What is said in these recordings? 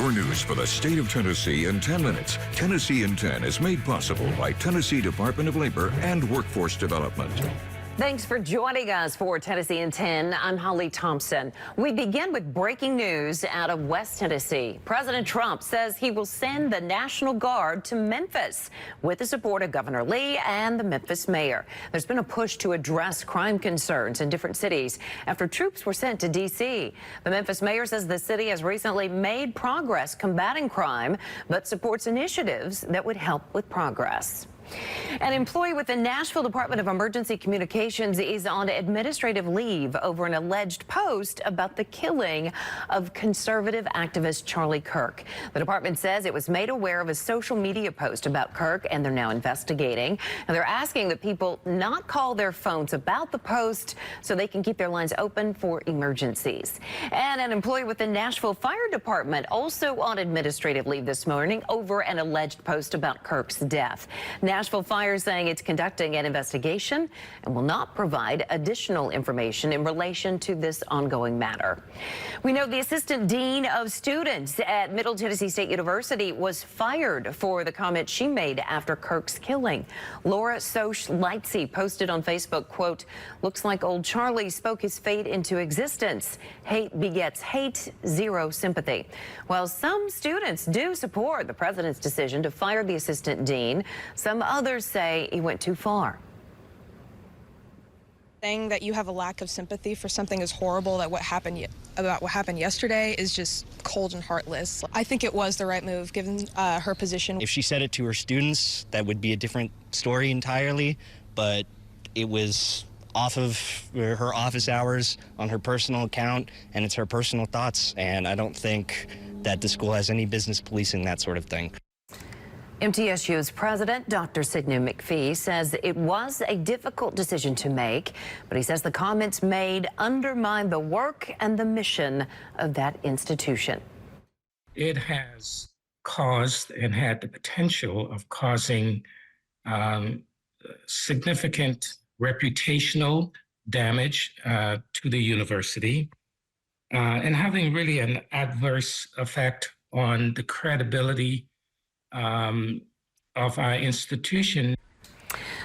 Your news for the state of Tennessee in 10 minutes. Tennessee in 10 is made possible by Tennessee Department of Labor and Workforce Development. Thanks for joining us for Tennessee in 10. I'm Holly Thompson. We begin with breaking news out of West Tennessee. President Trump says he will send the National Guard to Memphis with the support of Governor Lee and the Memphis mayor. There's been a push to address crime concerns in different cities after troops were sent to D.C. The Memphis mayor says the city has recently made progress combating crime, but supports initiatives that would help with progress. An employee with the Nashville Department of Emergency Communications is on administrative leave over an alleged post about the killing of conservative activist Charlie Kirk. The department says it was made aware of a social media post about Kirk, and they're now investigating. And they're asking that people not call their phones about the post so they can keep their lines open for emergencies. And an employee with the Nashville Fire Department also on administrative leave this morning over an alleged post about Kirk's death. Nashville Fire saying it's conducting an investigation and will not provide additional information in relation to this ongoing matter. We know the assistant dean of students at Middle Tennessee State University was fired for the comment she made after Kirk's killing. Laura Soch Lightsey posted on Facebook, quote, "Looks like old Charlie spoke his fate into existence. Hate begets hate, zero sympathy." While some students do support the president's decision to fire the assistant dean, some others say he went too far. Saying that you have a lack of sympathy for something as horrible that what happened yesterday is just cold and heartless. I think it was the right move given her position. If she said it to her students, that would be a different story entirely, but it was off of her office hours on her personal account, and it's her personal thoughts, and I don't think that the school has any business policing that sort of thing. MTSU's president, Dr. Sidney McPhee, says it was a difficult decision to make, but he says the comments made undermine the work and the mission of that institution. It has caused and had the potential of causing significant reputational damage to the university and having really an adverse effect on the credibility of our institution.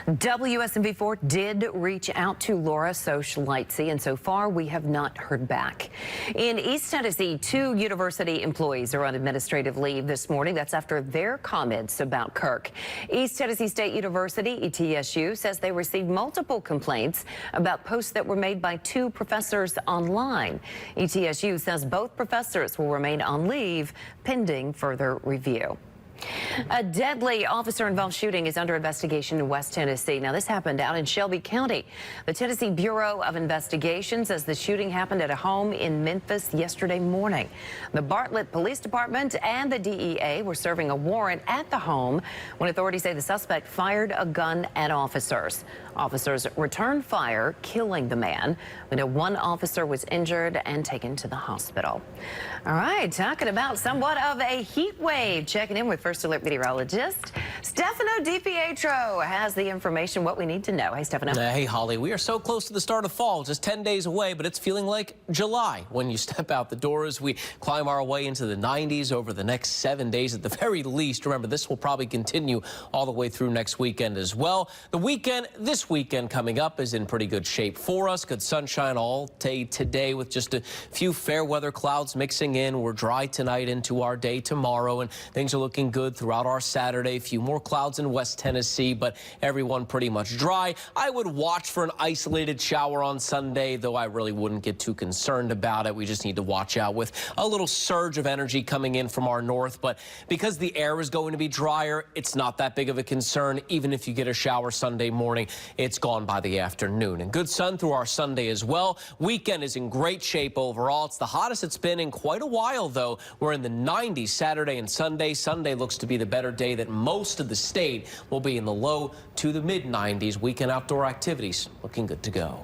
WSMV4 did reach out to Laura Soch Lightsey, and so far we have not heard back. In East Tennessee, 2 university employees are on administrative leave this morning. That's after their comments about Kirk. East Tennessee State University, ETSU, says they received multiple complaints about posts that were made by 2 professors online. ETSU says both professors will remain on leave pending further review. A deadly officer-involved shooting is under investigation in West Tennessee. Now, this happened out in Shelby County. The Tennessee Bureau of Investigation says the shooting happened at a home in Memphis yesterday morning. The Bartlett Police Department and the DEA were serving a warrant at the home when authorities say the suspect fired a gun at officers. Officers returned fire, killing the man. We know 1 officer was injured and taken to the hospital. All right, talking about somewhat of a heat wave. Checking in with First Alert meteorologist Stefano DiPietro has the information, what we need to know. Hey, Stefano. Hey, Holly. We are so close to the start of fall, just 10 days away, but it's feeling like July when you step out the doors. We climb our way into the 90s over the next 7 days at the very least. Remember, this will probably continue all the way through next weekend as well. This weekend coming up is in pretty good shape for us. Good sunshine all day today with just a few fair weather clouds mixing in. We're dry tonight into our day tomorrow, and things are looking good throughout our Saturday. A few more clouds in West Tennessee, but everyone pretty much dry. I would watch for an isolated shower on Sunday, though I really wouldn't get too concerned about it. We just need to watch out with a little surge of energy coming in from our north, but because the air is going to be drier, it's not that big of a concern. Even if you get a shower Sunday morning, it's gone by the afternoon. And good sun through our Sunday as well. Weekend is in great shape overall. It's the hottest it's been in quite a while, though. We're in the 90s Saturday and Sunday. Sunday looks to be the better day that most of the state will be in the low to the mid 90s. Weekend outdoor activities looking good to go.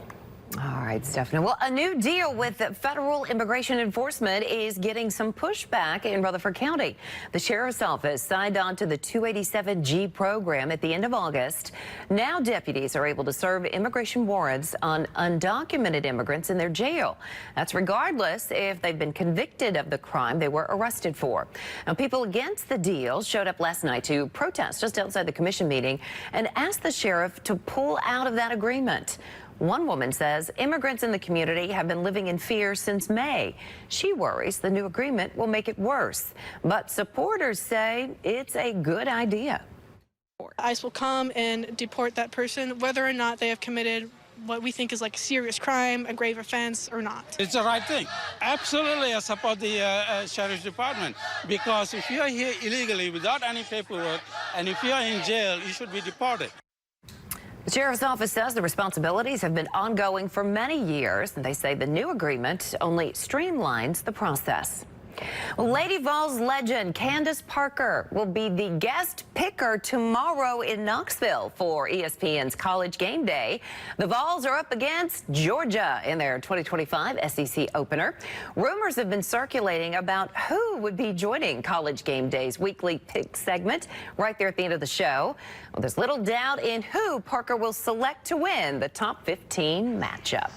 All right, Stephanie. Well, a new deal with federal immigration enforcement is getting some pushback in Rutherford County. The sheriff's office signed on to the 287G program at the end of August. Now deputies are able to serve immigration warrants on undocumented immigrants in their jail. That's regardless if they've been convicted of the crime they were arrested for. Now, people against the deal showed up last night to protest just outside the commission meeting and asked the sheriff to pull out of that agreement. One woman says immigrants in the community have been living in fear since May. She worries the new agreement will make it worse. But supporters say it's a good idea. ICE will come and deport that person, whether or not they have committed what we think is like a serious crime, a grave offense, or not. It's the right thing. Absolutely, I support the Sheriff's Department, because if you are here illegally without any paperwork, and if you are in jail, you should be deported. The sheriff's office says the responsibilities have been ongoing for many years, and they say the new agreement only streamlines the process. Lady Vols legend Candace Parker will be the guest picker tomorrow in Knoxville for ESPN's College Game Day. The Vols are up against Georgia in their 2025 SEC opener. Rumors have been circulating about who would be joining College Game Day's weekly pick segment right there at the end of the show. Well, there's little doubt in who Parker will select to win the top 15 matchup.